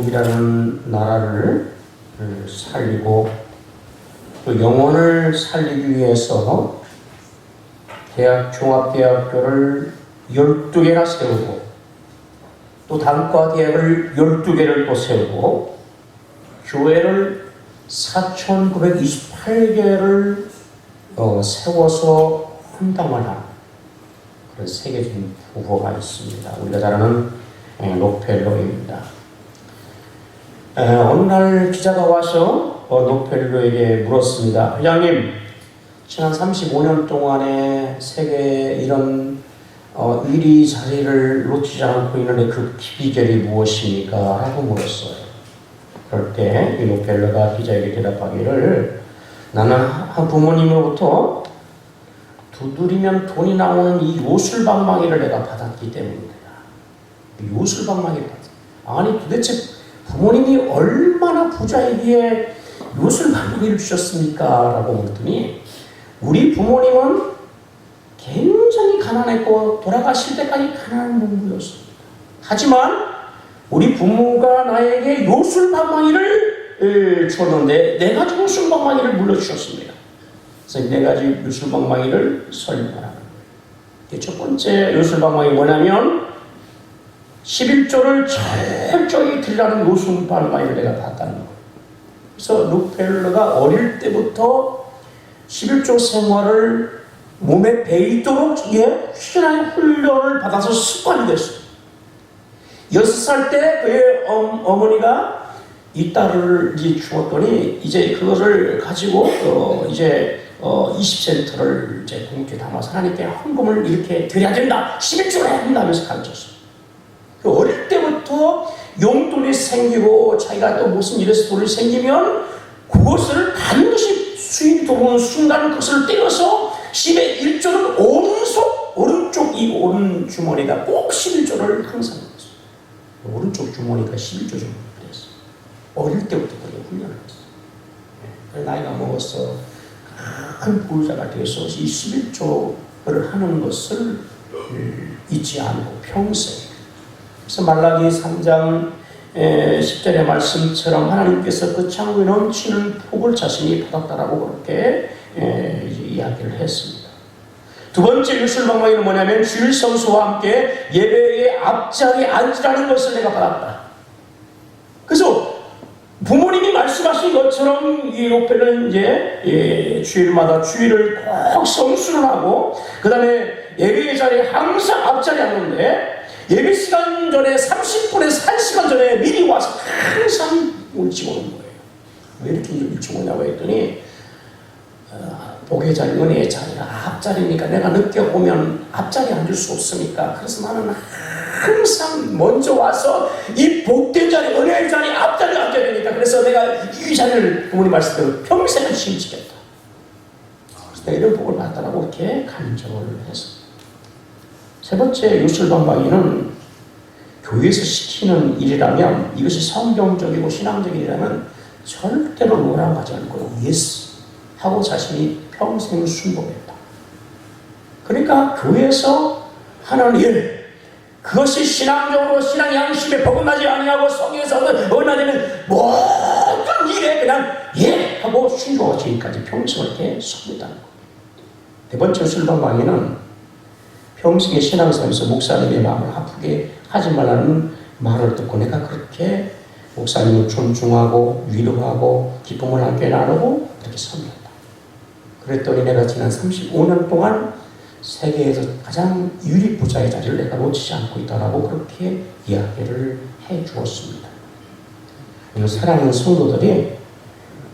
대한민국이라는 나라를 살리고 또 영혼을 살리기 위해서 종합대학교를 12개나 세우고 또 단과대학을 12개를 또 세우고 교회를 4,928개를 세워서 헌당을 하는 그런 세계적인 부호가 있습니다. 우리가 잘 아는 록펠러입니다. 어느 날 기자가 와서 록펠러에게 물었습니다. 회장님, 지난 35년 동안에 세계에 이런 위리 자리를 놓치지 않고 있는데 그 비결이 무엇입니까? 라고 물었어요. 그럴 때 이 록펠러가 기자에게 대답하기를 나는 한 부모님으로부터 두드리면 돈이 나오는 이 요술방망이를 내가 받았기 때문이다. 요술방망이를 받았다. 아니 도대체 부모님이 얼마나 부자이기에 요술방망이를 주셨습니까? 라고 물었더니 우리 부모님은 굉장히 가난했고 돌아가실 때까지 가난한 농부였습니다. 하지만 우리 부모가 나에게 요술방망이를 주었는데 4가지 요술방망이를 물려주셨습니다. 그래서 4가지 요술방망이를 설명하는 거예요. 첫 번째 요술방망이 뭐냐면 11조를 철저히 드리라는 요술방망이를 내가 받았다는 거예요. 그래서 록펠러가 어릴 때부터 11조 생활을 몸에 배이도록 신앙의 훈련을 받아서 습관이 됐어요. 6살 때 그의 어머니가 이 딸을 주었더니 이제 그것을 가지고 이제 20센트를 이제 공기에 담아서 하나님께 헌금을 이렇게 드려야 된다. 11조를 해야 된다 하면서 가르쳤어요. 어릴 때부터 용돈이 생기고 자기가 또 무슨 일에서 돈이 생기면 그것을 반드시 수입이 들어오는 순간 그것을 떼어서 10의 1조는 오른쪽 이 오른 주머니가 꼭 11조를 항상 했어요. 오른쪽 주머니가 11조 정도 그랬어요. 어릴 때부터 그렇게 훈련을 했어요. 나이가 먹어서 큰 부자가 돼서 이 11조를 하는 것을 잊지 않고 평생. 그래서 말라기 3장 10절의 말씀처럼 하나님께서 그 창고에 넘치는 복을 자신이 받았다라고 그렇게 이야기를 했습니다. 두 번째 요술방망이는 뭐냐면 주일 성수와 함께 예배의 앞자리에 앉으라는 것을 내가 받았다. 그래서 부모님이 말씀하신 것처럼 이 록펠러는 이제 주일마다 주일을 꼭 성수를 하고 그 다음에 예배의 자리에 항상 앞자리에 앉는데 예배 시간 전에 30분에서 1시간 전에 미리 와서 항상 일찍 오는 거예요. 왜 이렇게 일찍 오냐고 했더니 복의 자리, 은혜의 자리가 앞자리니까 내가 늦게 오면 앞자리에 앉을 수 없으니까 그래서 나는 항상 먼저 와서 이 복된 자리, 은혜의 자리, 앞자리에 앉아야 되니까 그래서 내가 이 자리를 부모님 말씀대로 평생을 심지겠다. 그래서 내가 이런 복을 받았다라고 이렇게 간증을 했습니다. 세 번째 요술방망이는 교회에서 시키는 일이라면 이것이 성경적이고 신앙적인 일이라면 절대로 뭐라고 하지 않고 예스 하고 자신이 평생 순복했다. 그러니까 교회에서 하는 일 그것이 신앙적으로 신앙 양심에 버금나지 아니하고 성경에서 언어되는 모든 일에 그냥 예 하고 순종하고 지금까지 평생을 이렇게 섬겼다는 거예요. 네 번째 요술방망이는 평생의 신앙생활에서 목사님의 마음을 아프게 하지 말라는 말을 듣고 내가 그렇게 목사님을 존중하고 위로하고 기쁨을 함께 나누고 그렇게 섬겼다. 그랬더니 내가 지난 35년 동안 세계에서 가장 유리 부자의 자리를 내가 놓치지 않고 있다라고 그렇게 이야기를 해 주었습니다. 사랑하는 성도들이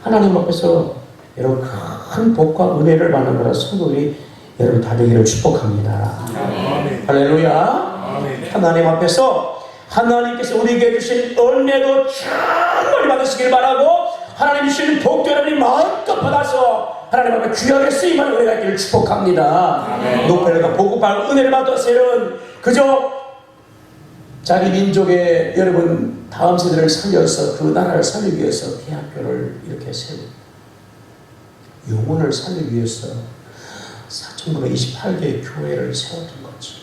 하나님 앞에서 여러분 큰 복과 은혜를 받는 거라 성도들이 여러분 다 되기를 축복합니다. 아멘. 할렐루야. 아멘. 하나님 앞에서 하나님께서 우리에게 주신 은혜도 충분히 받으시길 바라고 하나님 주시는 복도 여러분이 마음껏 받아서 하나님 앞에 귀하게 쓰임하는 은혜가 있기를 축복합니다. 록펠러가 복음받은 은혜를 받았어요. 그저 자기 민족의 여러분 다음 세대를 살려서 그 나라를 살리기 위해서 대학교를 이렇게 세우고 영혼을 살리기 위해서 4,928개의 교회를 세웠던 거죠.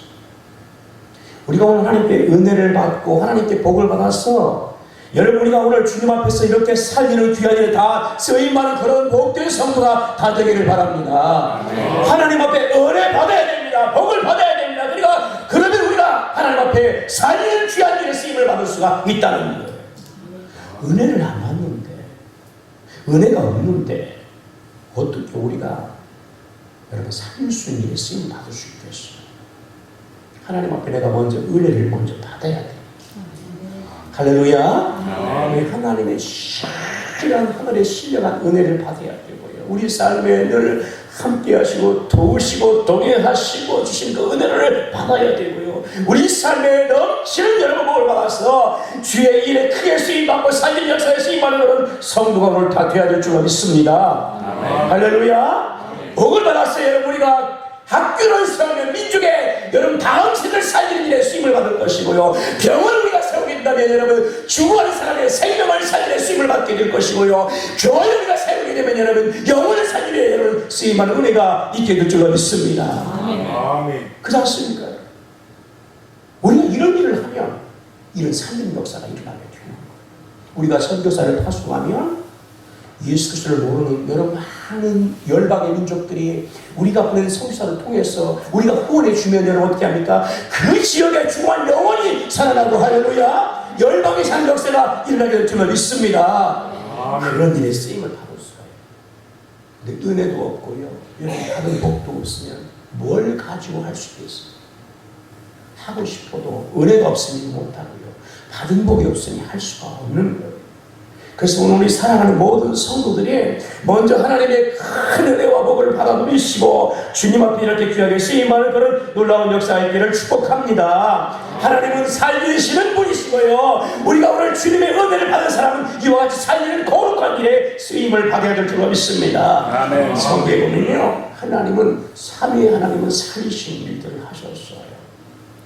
우리가 오늘 하나님께 은혜를 받고 하나님께 복을 받아서 여러분, 우리가 오늘 주님 앞에서 이렇게 살리는 귀한 일에 다 쓰임받는 그런 복된 성도가 다 되기를 바랍니다. 하나님 앞에 은혜 받아야 됩니다. 복을 받아야 됩니다. 그러니까 그러면 우리가 하나님 앞에 살리는 귀한 일에 쓰임을 받을 수가 있다는 거예요. 은혜를 안 받는데, 은혜가 없는데 어떻게 우리가 여러분 살릴 수 있는 일에 쓰임을 받을 수 있겠어요? 하나님 앞에 내가 먼저 은혜를 먼저 받아야 돼. 할렐루야. 하나님의 신실한 하늘의 신령한 은혜를 받아야 되고요. 우리 삶에 늘 함께 하시고 도우시고 동행하시고 주신 그 은혜를 받아야 되고요. 우리 삶에 넘치는 여러분 복을 받아서 주의 일에 크게 쓰임받고 살린 역사에 쓰임받는 그런 성도가 오늘 다 되어야 될 줄 믿습니다. 할렐루야. 복을 받았어요. 여러분, 우리가 학교를 세우면 민족의 여러분 다음 세대를 살리는 일에 쓰임을 받을 것이고요. 병원을 우리가 세우긴다면 여러분 죽어가는 사람의 생명을 살리는 쓰임을 받게 될 것이고요. 교회를 우리가 세우게 되면 여러분 영혼을 살리는 여러분 쓰임하는 은혜가 있게 될 줄로 믿습니다. 아멘. 그렇지 않습니까? 우리가 이런 일을 하면 이런 살리는 역사가 일어나게 되는 거예요. 우리가 선교사를 파송하면 예수 그리스도를 모르는 여러 많은 열방의 민족들이 우리가 보낸 선교사를 통해서 우리가 후원해 주면 여러분 어떻게 합니까? 그 지역에 중요한 영혼이 살아나고 할렐루야 열방의 산 역사가 일어나게 될 줄 믿습니다. 그런 일에 쓰임을 받을 수가 있어요. 근데 은혜도 없고요, 여러분 받은 복도 없으면 뭘 가지고 할 수 있겠어요? 하고 싶어도 은혜가 없으니 못하고요, 받은 복이 없으니 할 수가 없는 거예요. 그래서 오늘 우리 사랑하는 모든 성도들이 먼저 하나님의 큰 은혜와 복을 받아 누리시고 주님 앞에 이렇게 귀하게 쓰임받는 그런 놀라운 역사가 있기를 축복합니다. 하나님은 살리시는 분이시고요, 우리가 오늘 주님의 은혜를 받은 사람은 이와 같이 살리는 거룩한 길에 쓰임을 받아야 될 줄 믿습니다. 아멘. 성경에 보면요, 하나님은 삼위의 하나님은 살리신 일들을 하셨어요.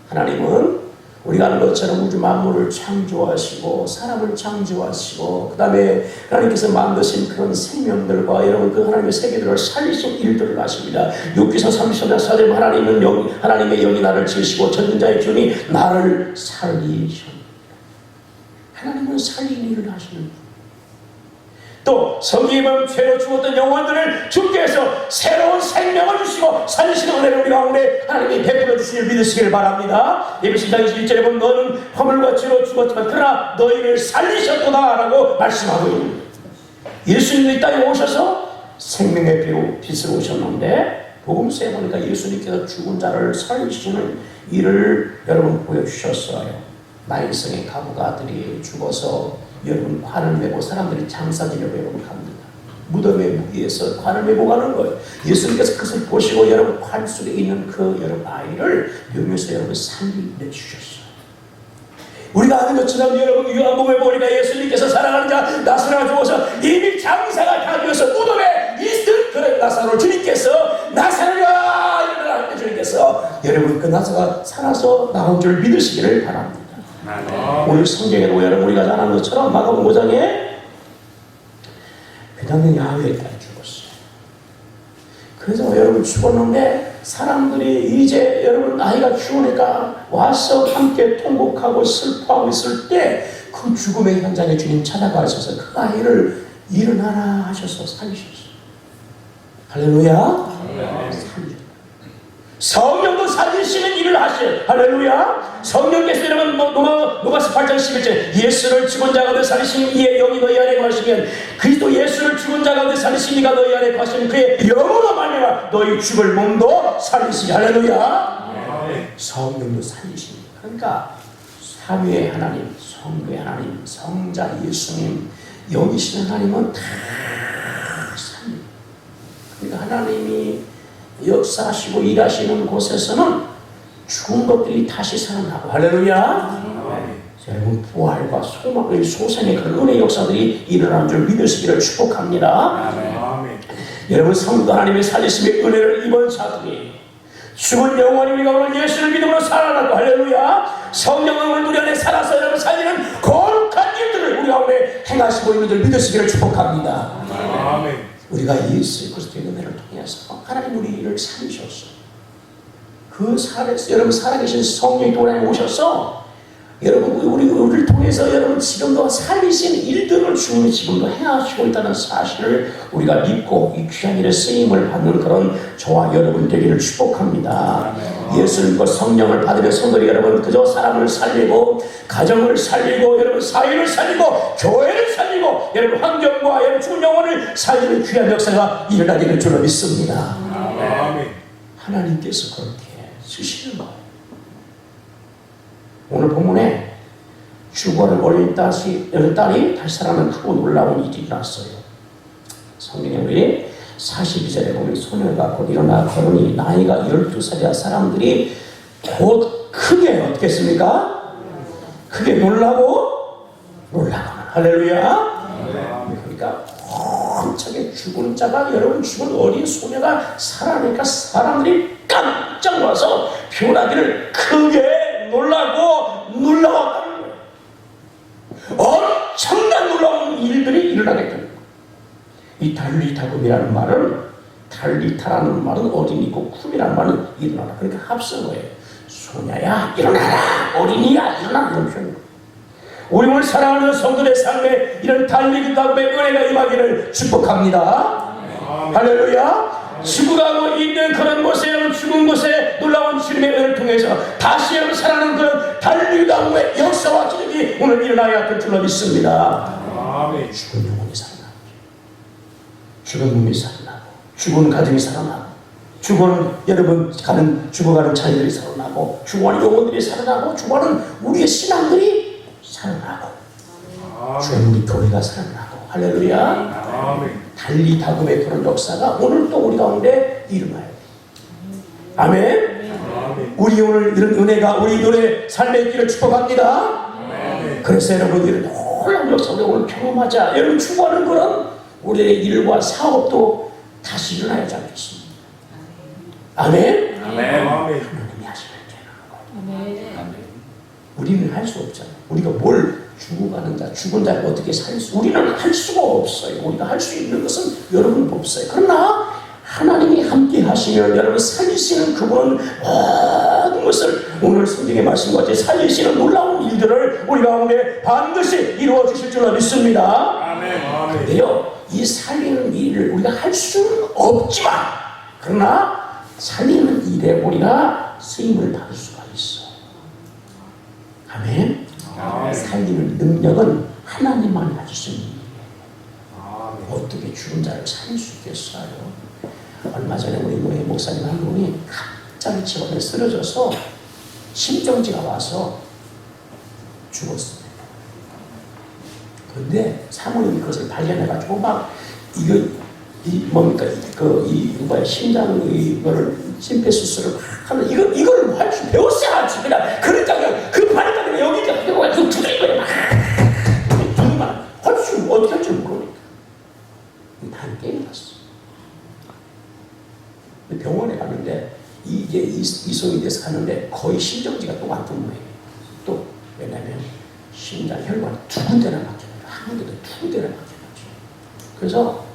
하나님은 우리가 아는 것처럼 우주 만물을 창조하시고 사람을 창조하시고 그 다음에 하나님께서 만드신 그런 생명들과 여러분 그 하나님의 세계들을 살리신 일들을 하십니다. 욥기서 33장 4절 하나님의 영이 나를 지으시고 전능자의 기운이 나를 살리셨습니다. 하나님은 살리는 일을 하시는 분. 또 성경에 보면 죄로 죽었던 영혼들을 주께 해서 새로운 생명을 주시고 살리시는 은혜를 우리 가운데 하나님이 베풀어 주시길 믿으시길 바랍니다. 예배신 2장 21절에 보면 너는 허물과 죄로 죽었지만 그러나 너희를 살리셨도다 라고 말씀하고 있습니다. 예수님이 이 땅에 오셔서 생명의 빛으로 오셨는데 복음서에 보니까 예수님께서 죽은 자를 살리시는 일을 여러분 보여주셨어요. 나인성의 가부가 아들이 죽어서 여러분 관을 메고 사람들이 장사지려고 여러분 갑니다. 무덤에 무기에서 관을 메고 가는 거예요. 예수님께서 그것을 보시고 여러분 관 속에 있는 그 여러분 아이를 묘면서 여러분 살리내 주셨어요. 우리가 아는 것처럼 여러분 요한복음에 보니까 예수님께서 사랑하는 자 나사로가 죽어서 이미 장사가 다 되어서 무덤에 있을 그런 나사로 주님께서 나사로야 일어나 할 주님께서 여러분 그 나사로가 살아서 나온 줄 믿으시기를 바랍니다. 오늘 성경에도 여러분 우리가 잘 아는 것처럼 마가복음 5장에 배당된 야훼의 딸이 죽었어요. 그래서 여러분 죽었는데 사람들이 이제 여러분 아이가 죽으니까 와서 함께 통곡하고 슬퍼하고 있을 때 그 죽음의 현장에 주님 찾아가셔서 그 아이를 일어나라 하셔서 살리셨어요. 할렐루야. 성령도 살리시는 일을 하실 할렐루야. 성령께서 여러분 누가서 8장 11절 예수를 죽은 자 가운데 살리신 이의 영이 너희 안에 거하시면 그리스도 예수를 죽은 자 가운데 살리신 이가 너희 안에 거하시면 그의 영으로 말미암아 너희 죽을 몸도 살리시니 할렐루야. 성령도 살리시니 그러니까 삼위의 하나님, 성부의 하나님, 성자 예수님 영이신 하나님은 다 살립니다. 그러니까 하나님이 역사하시고 일하시는 곳에서는 죽은 것들이 다시 살아나고 할렐루야. 여러분 부활과 소망의 소생의 그런 은혜 역사들이 일어나는 줄 믿으시기를 축복합니다. 여러분 성도 하나님의 살리심의 은혜를 입은 자들이 죽은 영혼이 우리가 오늘 예수를 믿음으로 살아났고 할렐루야. 성령은 오늘 우리 안에 살아서 여러분 살리는 거룩한 일들을 우리 가운데 행하시고 있는 줄 믿으시기를 축복합니다. 우리가 예수 그리스도의 은혜를 통해서 하나님 우리를 살리셨어요. 그 여러분 살아계신 성령이 또 우리 안에 오셔서 여러분 우리를 통해서 여러분 지금도 살리신 일들을 주님이 지금도 행하시고 있다는 사실을 우리가 믿고 이 귀한 일에 쓰임을 받는 그런 저와 여러분 되기를 축복합니다. 예수를 믿고 성령을 받으면 성도들이 여러분 그저 사람을 살리고 가정을 살리고 여러분 사회를 살리고 교회를 살리고 여러분 환경과 여러분 죽은 영혼을 살리는 귀한 역사가 일어나기를 줄로 믿습니다. 하나님께서 그렇게 쓰시는 거예요. 오늘 본문에 죽어를 올린 딸이 다시 살아나는 크고 놀라운 일이 일어났어요. 성경에 우리 42절에 보면 소녀가 곧 일어나 걸으니 나이가 12살이야 사람들이 곧 크게 어떻게 했습니까? 크게 놀라고 할렐루야. 그러니까 엄청나게 죽은 자가 여러분 죽은 어린 소녀가 살아나니까 사람들이 깜짝 놀라서 변하기를 크게 놀라웠다는 거예요. 엄청난 놀라운 일들이 일어나게 되는 거예요. 이 달리타금이라는 말은 달리타라는 말은 어린이고 쿰이라는 말은 일어나라. 그러니까 합성 거예요. 소녀야 일어나라, 어린이야 일어나라 이런 표현이에요. 우리 오늘 사랑하는 성도의 삶에 이런 달리타금의 은혜가 임하기를 축복합니다. 할렐루야. 죽어가고 있는 그런 곳에 죽은 곳에 놀라운 주님의 은혜를 통해서 다시 한번 살아나는 그런 달리다움의 역사와 기적이 오늘 일어나야 될 줄로 믿습니다. 죽은 영혼이 살아나고 죽은 몸이 살아나고 죽은 가정이 살아나고 죽은 여러분 죽어가는 자녀들이 살아나고 죽어가는 영혼들이 살아나고 죽어가는 우리의 신앙들이 살아나고 주의 우리 교회가 살아나고 할렐루야. 달리다금의 그런 역사가 오늘 또 우리 가운데 일어나요. 아멘. 우리 오늘 이런 은혜가 우리 노래 삶에 있기를 축복합니다. 그래서 여러분 이런 놀라운 역사를 오늘 경험하자. 여러분 추구하는 그런 우리의 일과 사업도 다시 일어나야지 않겠습니까? 아멘. 하나님이 하시면 되는 거예요. 우리는 할 수 없잖아요. 우리가 뭘 죽어가는 자, 죽은 자가 어떻게 살 수, 우리는 할 수가 없어요. 우리가 할 수 있는 것은 여러분 없어요. 그러나 하나님이 함께 하시면 여러분 살리시는 그분 모든 것을 오늘 성경의 말씀과 같이 살리시는 놀라운 일들을 우리 가운데 반드시 이루어 주실 줄로 믿습니다. 그런데요, 이 살리는 일을 우리가 할 수는 없지만 그러나 살리는 일에 우리가 쓰임을 받을 수가 있어요. 아멘. 살리는 능력은 하나님만 가질 수 있는 일이에요. 어떻게 죽은 자를 살릴 수 있겠어요? 얼마 전에 우리 목사님 한 분이 갑자기 집안에 쓰러져서 심정지가 와서 죽었어요. 그런데 사모님이 그것을 발견해가지고 막 심장 이거를 심폐수술을 막 하는 이걸 할 줄 배웠어야지. 그냥 그러니까 급하니까 그냥 여기 하고 그 두드리고 막 두드리만 할 줄 어떻게 할 줄 모르니까 난 깨어났어. 병원에 갔는데 이게 이송이 돼서 갔는데 거의 심정지가 또 왔던 거예요. 또 왜냐면 심장 혈관이 두 군데나 막혀가지고 한 군데도 두 군데나 막혀가지고 그래서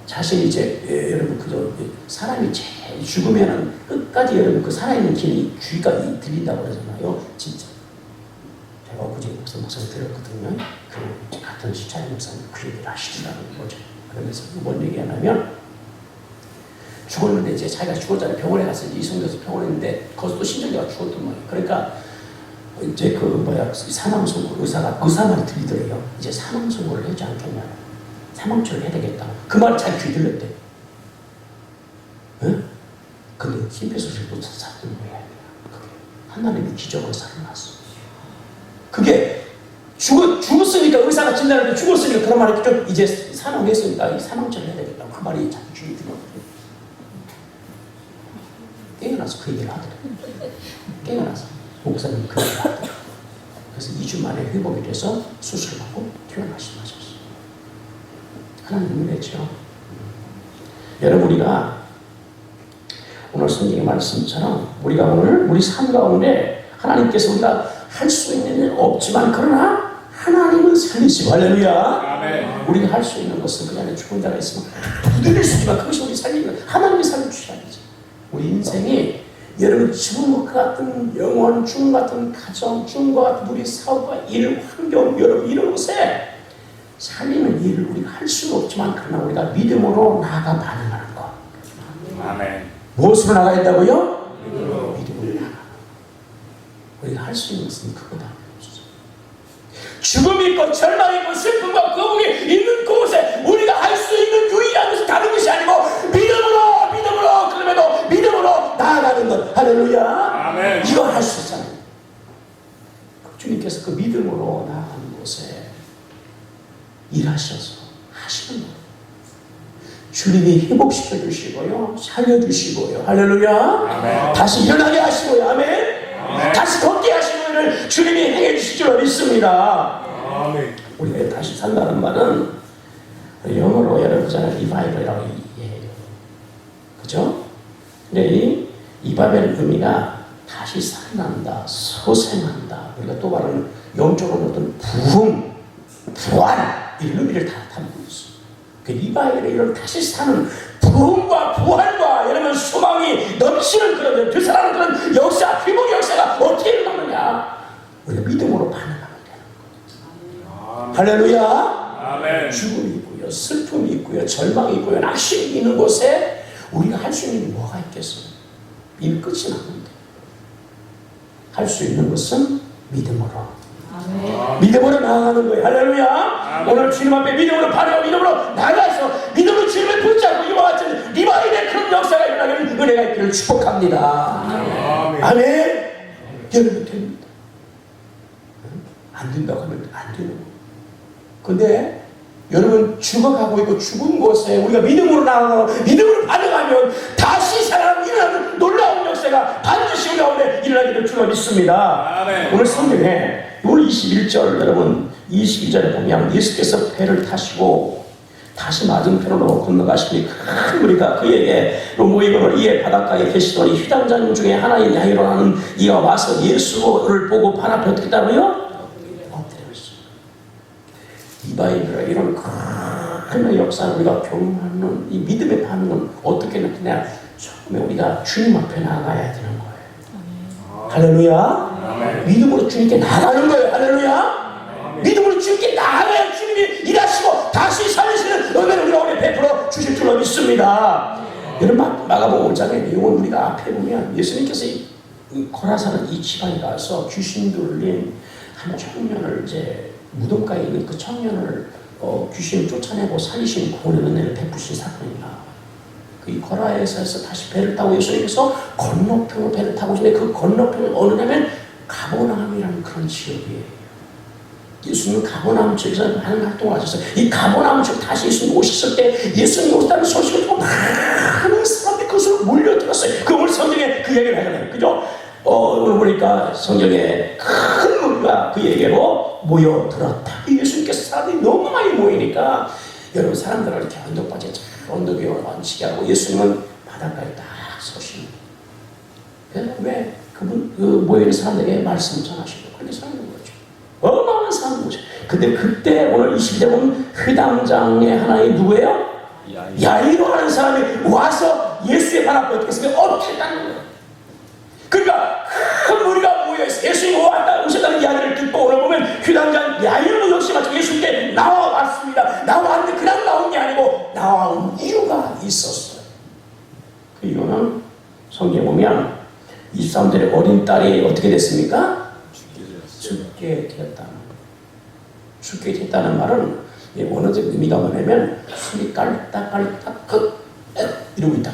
자신이 이제 여러분 그저 사람이 제일 죽으면은 끝까지 여러분 그 살아있는 길이 귀가 들린다고 그러잖아요. 진짜 제가 그제 목사님 들었거든요. 그 같은 시차의 목사님 그 얘기를 하시더라는 거죠. 그러면서 뭔 얘기하냐면 죽었는데 이제 자기가 죽었잖아요. 병원에 가서 이송돼서 병원에 있는데 거기서 심장기가 죽었단 말이에요. 그러니까 이제 사망 선고 의사가 의사만 들리더래요. 이제 사망 선고를 하지 않겠냐. 사망처를 해야 되겠다. 그 말을 잘 귀 들렸대. 응? 근데 심폐소생술도 살았던 거야. 그게 하나님의 기적으로 살아났어. 그게 죽었으니까 의사가 진단할 때 죽었으니까 그런 말이 좀 이제 사망했으니까 사망처를 해야 되겠다. 그 말이 잘 귀에 들렸거든. 깨어나서 그 얘기를 하더래. 깨어나서 목사님 그 얘기를 하더래. 그래서 2주 만에 회복이 돼서 수술을 받고 퇴원하셨어요. 하나님 은혜죠. 여러분 우리가 오늘 성경의 말씀처럼 우리가 오늘 우리 삶 가운데 하나님께서 우리가 할 수 있는 일은 없지만 그러나 하나님은 살리시고 할렐루야. 우리가 할 수 있는 것은 그 안에 죽은 자가 있으면 부드릴 수 있지만 그것이 우리 살리는 하나님이 살려주셔야지. 우리 인생이 여러분 죽은 것 같은 영혼, 죽은 것 같은 가정, 죽은 것 같은 우리 사업과 일, 환경, 여러분 이런 곳에 살리는 일을 우리가 할 수는 없지만 그러나 우리가 믿음으로 나아가 반응하는 것. 아멘. 무엇으로 나가야 된다고요? 믿음으로 나가. 우리가 할 수 있는 것은 그거다. 죽음이 있고 절망이 있고 슬픔과 거북이 있는 그곳에 우리가 할 수 있는 유일한 것은 다른 것이 아니고 믿음으로 그럼에도 믿음으로 나아가는 것. 할렐루야. 아멘. 이거 할 수 있잖아요. 주님께서 그 믿음으로 나아가는 곳에 일하셔서 하시는 것. 주님이 회복시켜 주시고요, 살려주시고요. 할렐루야. 아멘. 다시 일어나게 하시고요. 아멘. 다시 걷게 하시는 일을 주님이 행해 주실 줄 믿습니다. 아멘. 우리가 다시 산다는 말은 영어로 여러분잖아요. 리바이벌이라고 이해해요. 그죠? 근데 이 바벨 의미가 다시 살아난다, 소생한다. 우리가 또 말하는 영적으로 어떤 부흥, 부활 이런 의미를 다 담고 있어요. 그 리바이벌의 이런 다시 사는 부흥과 부활과 여러분 소망이 넘치는 그런 그 사람은 그런 역사, 회복 역사가 어떻게 일어나느냐? 우리가 믿음으로 반응하면 되는 거예요. 할렐루야. 아멘. 죽음이 있고요, 슬픔이 있고요, 절망이 있고요, 낙심이 있는 곳에 우리가 할 수 있는 게 뭐가 있겠어요? 일 끝이 났는데 할 수 있는 것은 믿음으로. 아멘. 믿음으로 나아가는 거예요. 할렐루야. 아멘. 오늘 주님 앞에 믿음으로 바라고 믿음으로 나가서 믿음으로 주님을 붙잡고 이와 같은 리바이벌의 그런 역사가 일어나는 은혜가 있기를 축복합니다. 아멘. 아멘. 여러분 됩니다. 안 된다고 하면 안 되는 거예요. 근데 여러분 죽어가고 있고 죽은 곳에 우리가 믿음으로 나아가고 믿음으로 반응하면 다시 살아나는 일어나는 놀라운 역사가 반드시 우리 가운데 일어나기를 주로 믿습니다. 아멘. 오늘 성경에 오늘 21절 여러분 22절에 보면 예수께서 배를 타시고 다시 맞은편으로 건너가시니 큰 무리가 그에게 모이고 이에 바닷가에 계시더니 휘장자님 중에 하나인 야이로라는 이가 와서 예수를 보고 발 앞에 어떻게 따르요? 엎드려 있어요. 이 바이블의 이런 큰 역사를 우리가 경험하는 이 믿음의 반응은 어떻게 나타나냐? 처음에 우리가 주님 앞에 나가야 되는 거예요. 할렐루야. 아멘. 믿음으로 주님께 나가는 거예요. 할렐루야. 믿음으로 주님께 나가야 주님이 일하시고 다시 살리시는 은혜를 우리가 오늘 베풀어 주실 줄로 믿습니다. 여러분 마가복음 5장의 내용은 우리가 앞에 보면 예수님께서 이 고라사는 이 지방에 가서 귀신 들린 한 청년을 이제 무덤가에 있는 그 청년을 귀신을 쫓아내고 살리신 구원의 은혜를 베푸신 사건입니다. 그 고라에서 다시 배를 타고 예수님께서 건너편으로 배를 타고 오시는데 그 건너편은 어느 냐면 가버나움이라는 그런 지역이에요. 예수님은 가버나움 지역에서 많은 활동을 하셨어요. 이 가버나움 지역 다시 예수님 오셨을 때 예수님 오셨다는 소식을 듣고 많은 사람들이 그것으로 몰려들었어요. 그 오늘 성경에 그 얘기를 하잖아요. 그죠? 오늘 보니까 성경에 큰 무리가 그 얘기로 모여들었다. 예수님께서 사람들이 너무 많이 모이니까 여러분 사람들을 이렇게 언덕바지에 언덕 위에 얹히게 하고 예수님은 바닷가에 딱 서시는 거예요. 왜? 그분 그 모여있는 사람들에게 말씀을 전하시고 그렇게 사는 거죠. 어마어마한 사람 거죠. 근데 그때 오늘 22절 보면 회당장의 하나의 누구예요? 야이로라는 사람이 와서 예수의 발 앞에 어떻게 했으면 엎드렸다는 거예요. 그러니까 큰 무리가 모여있어요. 예수님이 오셨다는 이야기를 듣고 오늘 보면 회당장 야이로도 역시 마찬가지로 예수님께 나와왔습니다. 나왔는데 그냥 나온 게 아니고 나온 이유가 있었어요. 그 이유는 성경에 보면 23절에 어린 딸이 어떻게 됐습니까? 죽게 되었다는 죽게 됐다는 말은 원어적 의미가 뭐냐면 숨이 깔딱깔딱 이러고 있다.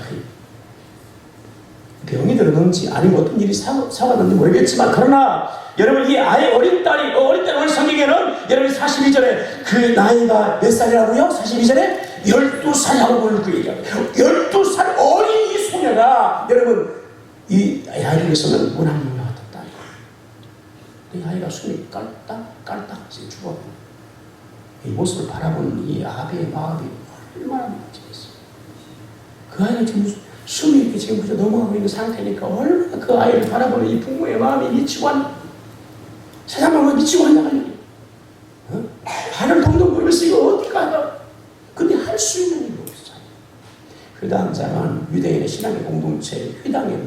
병이 들었는지 아니면 어떤 일이 사고났는지 모르겠지만 그러나 여러분 이 아예 어린 딸이 오늘 성경에는 여러분 42절에 그 나이가 몇 살이라고요? 42절에 12살이라고 그 얘기합니다. 12살 어린 이 소녀가 여러분 이 아이에게서는 문학능력을 떴다. 이 아이가 숨이 깔딱 죽어. 이 모습을 바라보는 이 아비의 마음이 얼마나 무너지겠어요. 그 아이가 지금 숨이 이렇게 지금 그저 넘어가고 있는 상태니까 얼마나 그 아이를 바라보는 이 부모의 마음이 미치고 세상 마음이 미치고 한다는 발을 동동 굴면서 이거 어떻게 하냐. 근데 할 수 있는 일이 없어요. 그 당장은 유대인의 신앙의 공동체 휘당의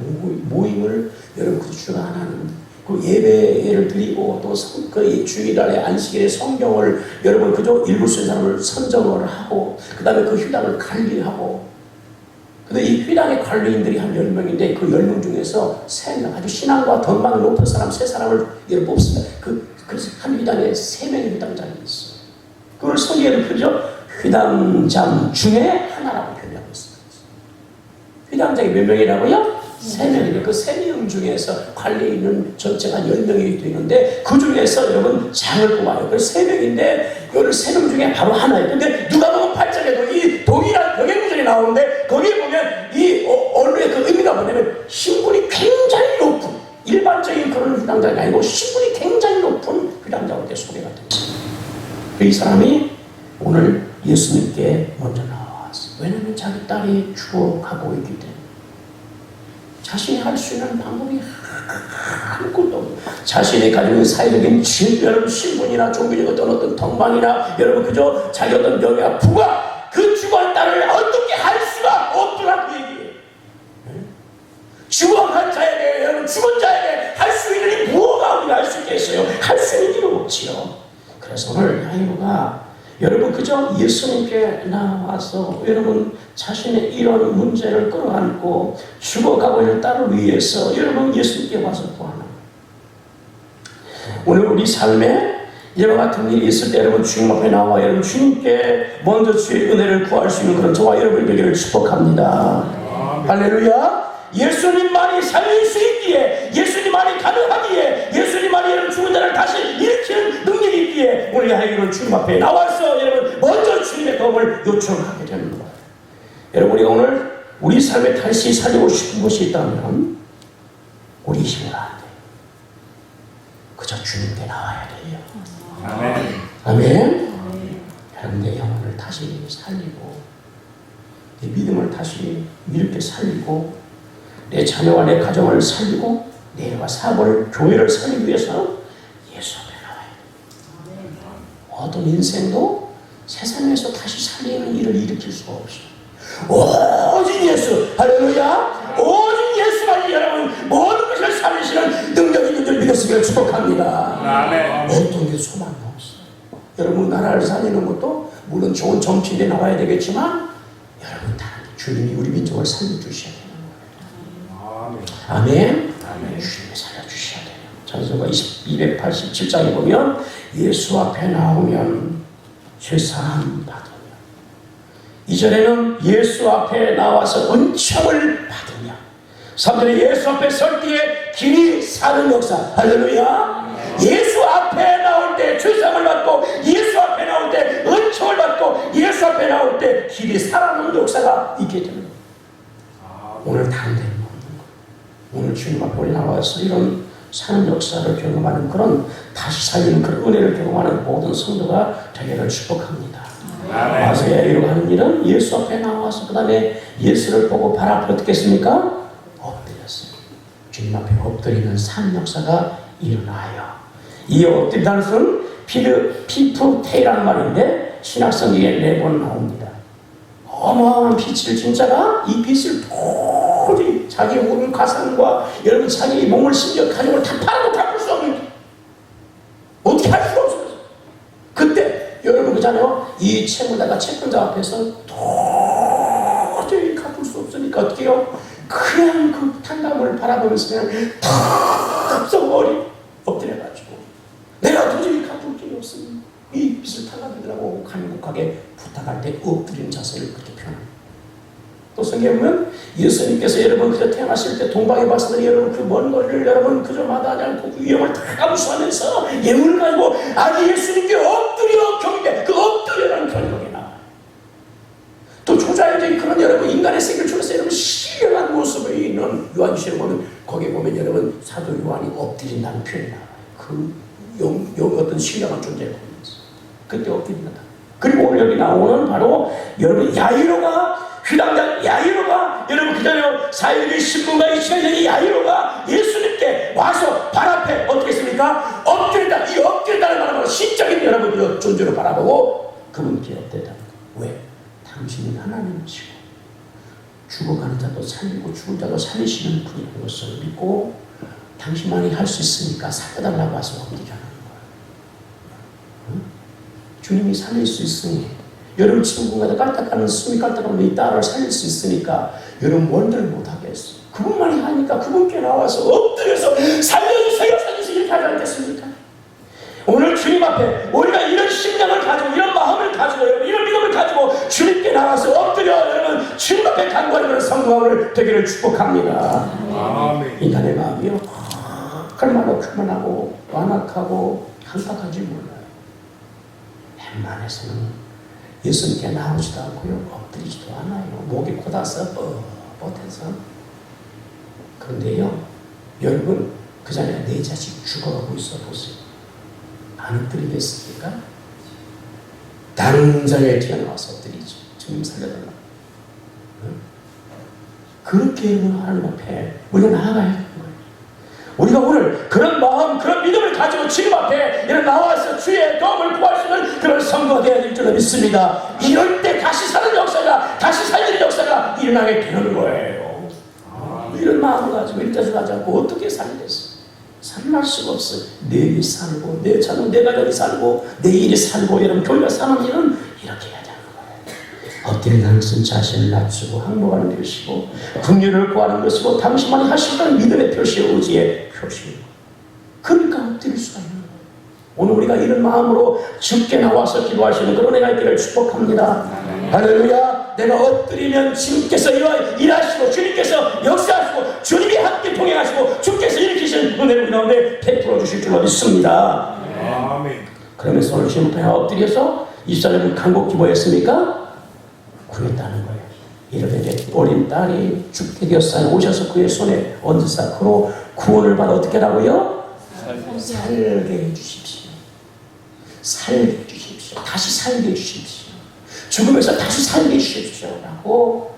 모임을 여러분 그 주관하는 그 예배를 드리고 또 그 주일날에 안식일에 성경을 여러분 그저 읽을 수 있는 사람을 선정을 하고 그 다음에 그 휘당을 관리하고 근데 이 휘당의 관리인들이 한 10명인데 그 10명 중에서 3명 아주 신앙과 덕망이 높은 사람 3사람을 예를 뽑습니다. 그래서 한 휘당에 3명의 휘당장이 있어요. 그걸 성경에도 그죠? 휘당장 중에 하나라고 표현하고 있습니다. 휘당장이 몇 명이라고요? 3명이에요. 그 3명 중에서 관리인은 전체가 10명이 되는데 그 중에서 여러분 장을 뽑아요. 그래서 3명인데 그 3명 중에 바로 하나예요. 근데 누가복음 8장에도 이 동일한 병행구절이 나오는데 거기에 보면 이 언어의 그 의미가 뭐냐면 신분이 굉장히 높은 일반적인 그런 휘당장이 아니고 신분이 굉장히 높은 휘당장으로 소개가 됩니다. 이 사람이 오늘 예수님께 먼저 나왔어요. 왜냐하면 자기 딸이 죽어가고 있기 때문에 자신이 할 수 있는 방법이 아무것도 없고 자신이 가지고 있는 사회적인 여러분 신분이나 종교적 어떤 덕망이나 여러분 그저 자기 어떤 명예와 부가 그 죽어간 딸을 어떻게 할 수가 없더라 그 얘기예요. 죽어간 자에게 여러분 죽은 자에게 할 수 있는 일이 무엇가 우리가 할 수 있겠어요? 할 수 있는 일이 없지요. 그래서 오늘 야이로가 여러분 그저 예수님께 나와서 여러분 자신의 이런 문제를 끌어안고 죽어가고 있는 딸을 위해서 여러분 예수님께 와서 구하는 오늘 우리 삶에 이와 같은 일이 있을 때 여러분 주님 앞에 나와 여러분 주님께 먼저 주의 은혜를 구할 수 있는 그런 저와 여러분이 되기를 축복합니다. 할렐루야. 예수님만이 살릴 수 있기에 예수님만이 가능하기에 예수님만이 여러분 죽은 자를 다시 일으키는 능력이 있기에 오늘 야이로는 주님 앞에 나와서 여러분 먼저 주님의 도움을 요청하게 되는 거예요. 여러분 우리가 오늘 우리 삶에 다시 살리고 싶은 것이 있다면 우리 힘으로 안 돼요. 그저 주님께 나와야 돼요. 아멘. 아멘. 여러분 내 영혼을 다시 살리고 내 믿음을 다시 이렇게 살리고 내 자녀와 내 가정을 살리고 내 일과 사업을 교회를 살리기 위해서 예수 앞에 나와야 돼요. 어떤 인생도 세상에서 다시 살리는 일을 일으킬 수가 없어요. 오직 예수, 할렐루야. 오직 예수만이 여러분 모든 것을 살리시는 능력이 있는 줄 믿었으기를 축복합니다. 아멘. 어떤 게 소망이 없어요. 여러분 나라를 살리는 것도 물론 좋은 정치인에 나와야 되겠지만 여러분 다 주님이 우리 민족을 살려주셔야 돼요. 아멘. 아멘. 주님이 살려주셔야 돼요. 찬송가 287장에 보면 예수 앞에 나오면 죄사함 받으며 이전에는 예수 앞에 나와서 은총을 받으며 3절에 예수 앞에 설 때에 길이 사는 역사. 할렐루야. 예수 앞에 나올 때 죄사함을 받고 예수 앞에 나올 때 은총을 받고 예수 앞에 나올 때 길이 살아나는 역사가 있게 되는 거예요. 오늘 당대는 오늘 주님 앞에 우리 나와서 이런 사는 역사를 경험하는 그런 다시 살리는 그런 은혜를 경험하는 모든 성도가 되기를 축복합니다. 와서 야이로가 하는 일은 예수 앞에 나와서 그 다음에 예수를 보고 발 앞에 어떻게 했습니까? 엎드렸어요. 주님 앞에 엎드리는 산 역사가 일어나요. 이 엎드린다는 것은 피프테이라는 말인데 신약성경에 4번 나옵니다. 어마어마한 빛을 진짜가 이 빛을 도저히 자기 온 가상과 여러분 자기 몸을 심지어 가족을 다 팔아도 갚을 수 없는 어떻게 할 수가 없어요. 그때 여러분 그잖아요. 이 채무자가 채권자 앞에서 도저히 갚을 수 없으니까 어떻게 해요? 그냥 그 탕감을 바라보면서 그냥 탑성머리 엎드려가지고 내가 도저히 갚을 길이 없으니 이 빚을 탕감해달라고 간곡하게 부탁할 때 엎드리는 자세를 그렇게 표현합니다. 또 성경에 보면 예수님께서 여러분 그저 태어나실 때 동방의 박사들이 여러분 그 먼 거리를 여러분 그저 마다하지 않고 그 위험을 다 감수하면서 예물을 가지고 아주 예수님께 엎드려 경배 그 엎드려라는 경력이 나와요. 또 조자연적인 그런 여러분 인간의 세계를 주면서 여러분 신령한 모습에 있는 요한시를 보면 거기에 보면 여러분 사도 요한이 엎드린다는 표현이 나와요. 그 어떤 신령한 존재를 보면서 그때 엎드린다. 그리고 오늘 여기 나오는 바로 여러분 야이로가 휘당장 야이로가 여러분 그전에 사회적인 신분과 이치가 야이로가 예수님께 와서 발 앞에 어떻게 했습니까? 엎드린다. 이 엎드린다는 말은 바로 신적인 여러분의 존재로 바라보고 그분께 엎드린다. 왜? 당신이 하나님이시고 죽어가는 자도 살리고 죽은 자도 살리시는 분이라는 것을 믿고 당신만이 할 수 있으니까 살려달라고 와서 엎드리라는 거예요. 응? 주님이 살릴 수 있으니 여러분 지금 공간에 깔딱하는 숨이 깔딱하면 이 딸을 살릴 수 있으니까 여러분 뭔들 못하겠어요. 그분만이 하니까 그분께 나와서 엎드려서 살려주세요 살려주세요 이렇게 하지 않겠습니까? 오늘 주님 앞에 우리가 이런 심령을 가지고 이런 마음을 가지고 여러분 이런 믿음을 가지고 주님께 나와서 엎드려 여러분 주님 앞에 간구하는 그런 성도를 되기를 축복합니다. 아멘. 인간의 마음이요 얼마나 교만하고 완악하고 한박한지 몰라요. 웬만해서는 예수님께 나오지도 않고요 엎드리지도 않아요. 목이 고다서 뻣뻣해서. 그런데요 여러분 그 전에 내 자식 죽어가고 있어 보세요. 안 엎드리겠습니까? 당장에 튀어나와서 엎드리죠. 주님 살려달라. 응? 그렇게 하나님 앞에 우리가 나아가야 되는 거예요. 우리가 오늘 그런 마음 그런 믿음을 가지고 주님 앞에 이런 나와서 주의 도움을 구할 수 있는 그런 성도가 되어야 될 줄로 믿습니다. 이럴 때 다시 사는 역사가 다시 살리는 역사가 일어나게 되는 거예요. 이런 마음을 가지고 일자주 하지 않고 어떻게 살겠어요? 살아날 수가 없어요. 내 일이 살고 내 자녀 내 가족이 살고 내 일이 살고 여러분 교회가 사는 일은 이렇게 해야 되는 거예요. 엎드리는 것은 자신을 낮추고 항복하는 것이고 긍휼을 구하는 것이고 당신만이 하시는 믿음의 표시 의지의 표시입니다. 그러니까 엎드릴 수가 있는 거예요. 오늘 우리가 이런 마음으로 주께 나와서 기도하시는 그런 애가 있기를 축복합니다. 할렐루야. 내가 엎드리면 주님께서 일하시고 주님께서 역사하시고 주님이 함께 동행하시고 주께서 일으키신 은혜를 우리 가운데 베풀어 주실 줄로 믿습니다. 아멘. 그러면서 오늘 주님 앞에 엎드려서 24년 간곡 기도했습니까? 구했다는 거예요. 이렇게 어린 딸이 죽게 되었어요. 오셔서 그의 손에 얹으사 그로 구원을 받아 어떻게 하라고요? 살게 해주십시오. 살게 해주십시오. 다시 살게 해주십시오. 죽음에서 다시 살게 해주십시오 라고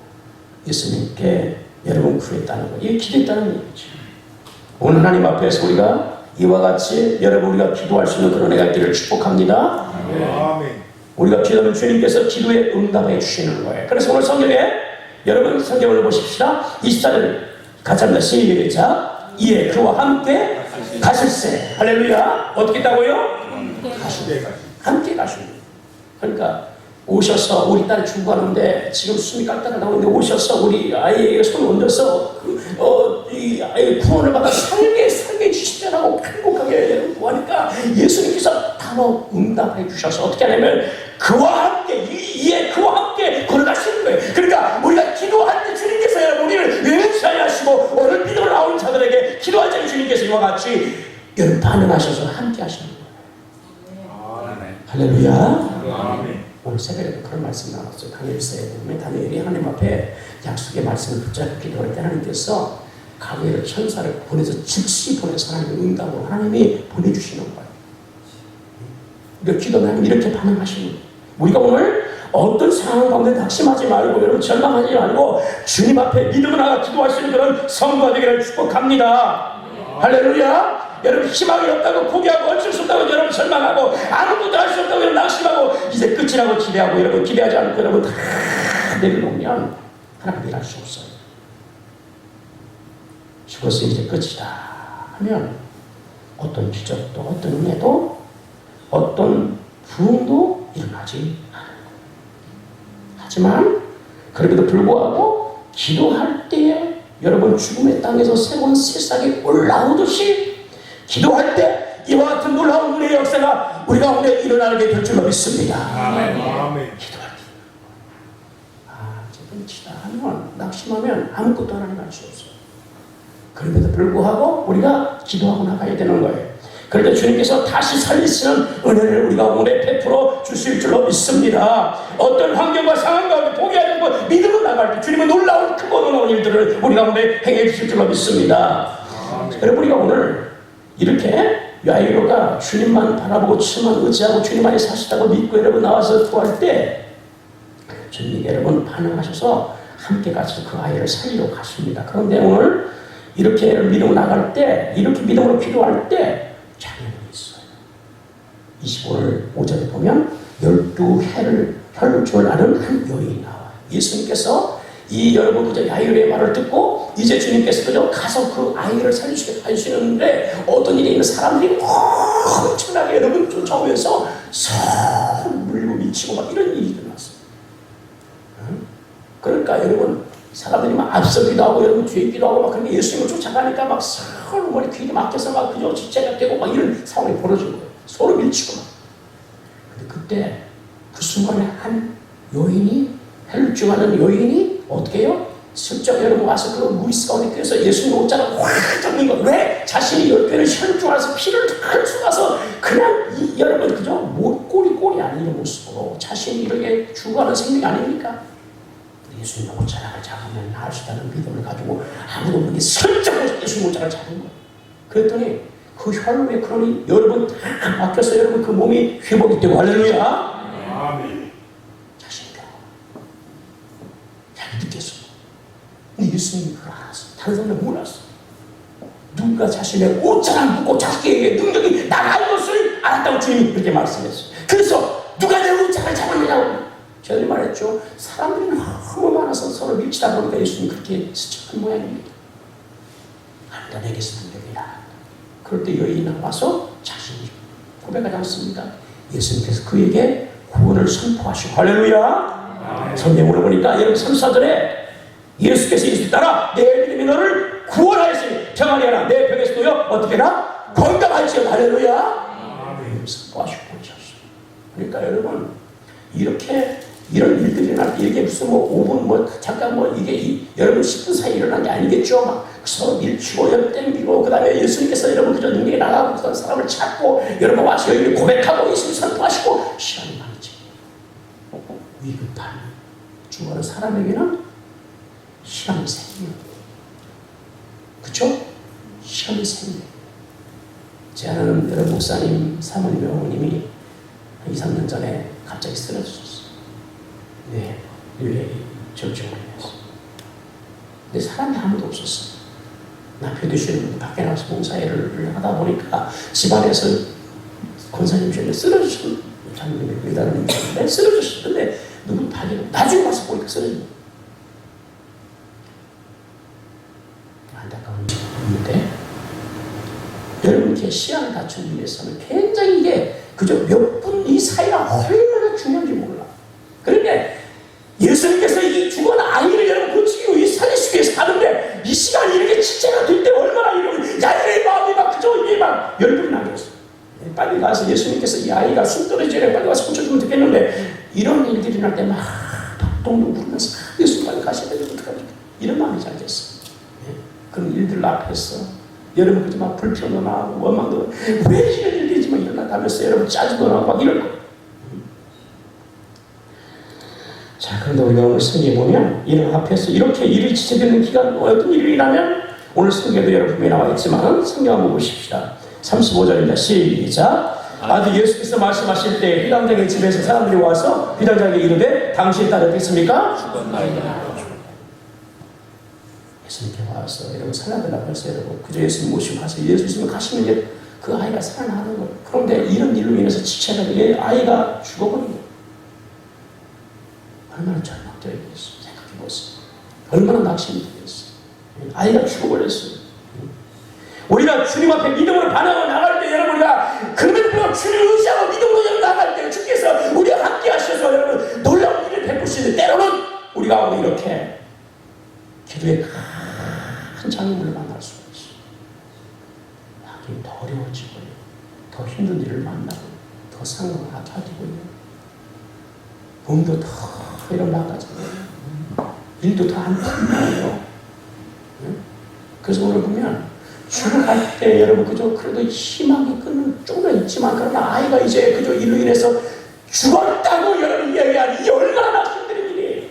예수님께 여러분 구했다는 거예요. 이게 기도했다는 얘기죠. 오늘 하나님 앞에서 우리가 이와 같이 여러분 우리가 기도할 수 있는 그런 애가 있기를 축복합니다. 아멘. 우리가 기도하면 주님께서 기도에 응답해 주시는 거예요. 그래서 오늘 성경에 여러분 성경을 보십시다. 24절 같이 합니다. 시작. 이에 그와 함께 가실세. 할렐루야. 어떻게 했다고요? 함께 가시는 거예요. 그러니까 오셔서 우리 딸이 죽어가는데 지금 숨이 깔딱깔 나오는데 오셔서 우리 아이에게 손을 얹어서 이 아이의 구원을 받아 살게 해주시라고 행복하게 구하니까 예수님께서 바로 응답해 주셔서 어떻게 하냐면 그와 함께 이에 그와 함께 걸어가시는 거예요. 그러니까 우리가 기도할 때 주님께서 여러분 우리를 외면치 하시고 오늘 믿음으로 나온 자들에게 기도할 때 주님께서 이와 같이 여러분 반응하셔서 함께 하시는 거예요. 아멘. 할렐루야. 아멘. 오늘 새벽에도 그런 말씀 나왔어요. 다니엘서에 보면 다니엘이 하나님 앞에 약속의 말씀을 붙잡고 기도할 때 하나님께서 가브리엘 천사를 보내서 즉시 보내서 하나님의 응답으로 하나님이 보내주시는 거예요. 우리가 기도하면 이렇게 반응하시는 거예요. 우리가 오늘 어떤 상황 가운데 낙심하지 말고 여러분 절망하지 말고 주님 앞에 믿음을 나가 기도하시는 그런 성도가 되기를 축복합니다. 할렐루야. 여러분 희망이 없다고 포기하고 어쩔 수 없다고 여러분 절망하고 아무것도 할 수 없다고 여러분 낙심하고 이제 끝이라고 기대하고 여러분 기대하지 않고 여러분 다 내려놓으면 하나님 일할 수 없어요. 죽었으니 이제 끝이다 하면 어떤 기적도 어떤 은혜도 어떤 부흥도 일어나지 않아요. 하지만 그럼에도 불구하고 기도할 때에 여러분 죽음의 땅에서 새로운 새싹이 올라오듯이 기도할 때 이와 같은 놀라운 은혜의 역사가 우리 가운데 일어나게 될 줄로 믿습니다. 아멘. 아멘. 기도할 때 이제 끝이다 하면 낙심하면 아무것도 하나님 할 수 없어요. 그럼에도 불구하고 우리가 기도하고 나가야 되는 거예요. 그런데 주님께서 다시 살리시는 은혜를 우리가 오늘 베풀어 주실 줄로 믿습니다. 어떤 환경과 상황 가운데 포기하지 않고 믿음으로 나갈 때 주님은 놀라운 크고 놀라운 일들을 우리 가운데 행해 주실 줄로 믿습니다. 여러분 우리가 오늘 이렇게 야이로가 주님만 바라보고 주님만 의지하고 주님만이 사시다고 믿고 여러분 나와서 구할 때 주님이 여러분 반응하셔서 함께 같이 그 아이를 살리러 가십니다. 그런데 오늘 이렇게 믿음으로 나갈 때 이렇게 믿음으로 기도할 때 장애물이 있어요. 25절 5절에 보면 12 혈을 앓은 한 여인이 나와요. 예수님께서 이 여러분 그저 야이로의 말을 듣고 이제 주님께서 그저 가서 그 아이를 살리시는데 어떤 일이 있는 사람들이 엄청나게 여러분 쫓아오면서 서로 물고 미치고 막 이런 일이 일어났어요. 그러니까 여러분 사람들이 막 앞서기도 하고 여러분 뒤에 있기도 하고 막 그런 예수님을 쫓아가니까 막 서로 머리 귀에 막혀서 막 그저 지체가 되고 막 이런 상황이 벌어진 거예요. 서로 밀치고 막. 근데 그때 그 순간에 한 요인이 헬루증하는 요인이 어떻게 해요? 슬쩍 여러분 와서 그 무리스 가운데 껴서 예수님 옷자락 확 잡는 거. 왜? 자신이 열배를 혈중하면서 피를 다 쏟아서 그냥 여러분 그저 꼴이 아닌 모습으로 자신이 이렇게 죽어가는 생명이 아닙니까? 예수님 옷자락을 잡으면 할 수 있다는 믿음을 가지고 아무도 모르게 슬쩍 예수님 옷자락을 잡은 거예요. 그랬더니 그 혈루에 그러니 여러분 다 막혀서 여러분 그 몸이 회복이 되고 할렐루야. 아멘. 느꼈어. 근데 예수님이 그걸 알았어. 다른 사람은 몰랐어. 누가 자신의 옷자락 묶고 자기에게 능력이 나갈 것을 알았다고 주님이 그렇게 말씀했어요. 그래서 누가 내 옷자락을 잡았느냐고 저희들이 말했죠. 사람들이 너무 많아서 서로 밀치다 보니까 예수님이 그렇게 스쳐간 모양입니다. 아니다 내게서 능력이야. 그럴 때 여인이 나와서 자신이 고백하지 않습니다. 예수님께서 그에게 구원을 선포하시고 할렐루야. 성경으로 보니까 여러분 3사절에 예수께서 예수 따라 내 믿음이 너를 구원하였으니 평안히 하라. 내 병에서 너여 어떻게 하라? 건강할지어다. 할렐루야. 선포하시고 보내셨어요. 그러니까 여러분 이렇게 이런 일들이 일어날 때 이게 무슨 뭐 5분 뭐 잠깐 뭐 이게 여러분 10분 사이에 일어난 게 아니겠죠. 막 서로 밀치고 연 땡기고 그 다음에 예수님께서 여러분 그저 능력이 나가고 그 사람을 찾고 여러분 와서 여기 고백하고 예수님 선포하시고 시간이 많지. 위급한 죽어가는 사람에게는 시간이 생명. 그쵸? 시간이 생명. 제 아는 여러분 목사님, 사모님, 어머님이 한 2, 3년 전에 갑자기 쓰러졌어요. 뇌 절정을 해서. 근데 사람이 아무도 없었어요. 나 교도실에 밖에 나와서 봉사일을 하다 보니까 집안에서 권사님 중에 쓰러졌어요. 장님이 매달리는 중인데 쓰러졌어요. 근데 누군 발견 나중에 와서 보니까 쓰러진 거예요. 안타까운 일인데 여러분 이렇게 시간을 갖추기 위해서는 굉장히 이게 그저 몇 분 이 사이가 얼마나 중요한지 몰라. 그런데 예수님께서 이 죽은 아이를 여러분 고치기 위해 살리시기 위해서 가는데 이 시간이 이렇게 지체가 될 때 얼마나 이런 야인의 마음이 막 그저 이게 막 열불이 나겠어요. 빨리 가서 예수님께서 이 아이가 숨 떨어지래 빨리 가서 고쳐주면 좋겠는데 이런 일들이 날 때 막 동동 부르면서 예수님 빨리 가셔야 되는데 어떡하지? 이런 마음이 잘 됐어요. 그런 일들 앞에서 여러분 그저 막 불평도 나고 원망도 왜 이런 일들이 막 일어나가면서 여러분 짜증도 나고 막 이럴 거. 자, 그런데 우리가 오늘 성경에 보면 이런 앞에서 이렇게 일이 지체되는 기간 어떤 일이라면 오늘 성경에도 여러분이 나와 있지만 성경 한번 보십시다. 35절입니다. 시작. 아직 예수께서 말씀하실 때 휘당장의 집에서 사람들이 와서 휘당장에게 이르되 당신의 딸이 어떻습니까? 죽었나이다. 예수님께 와서 여러분 살아달라고 해서 여러분 그저 예수님 모시고 가서 예수님 가시면 이제 그 아이가 살아나는 거예요. 그런데 이런 일로 인해서 지체가 되게 아이가 죽어버린 거예요. 얼마나 절망적이겠어요. 생각해보세요. 얼마나 낙심이 되겠어요. 아이가 죽어버렸어요. 우리가 주님 앞에 믿음으로 반응하고 나갈 때 여러분 우리가 그러면 주님 의지하고 믿음으로 나갈 때 주께서 우리와 함께 하셔서 여러분 놀라운 일을 베푸시는데 때로는 우리가 이렇게 기도에 큰 장애물을 만날 수가 있어요. 하긴 더 어려워지고요. 더 힘든 일을 만나고 더 상황을 악화되고요. 몸도 더 일어나가잖아요. 일도 더 안 풀려요. 그래서 오늘 보면 죽어갈 때 여러분 그저 그래도 희망이 끄는 쪼가 있지만 그러나 아이가 이제 그저 이로 인해서 죽었다고 여러분 이야기하니 이 얼마나 힘든 일이에요.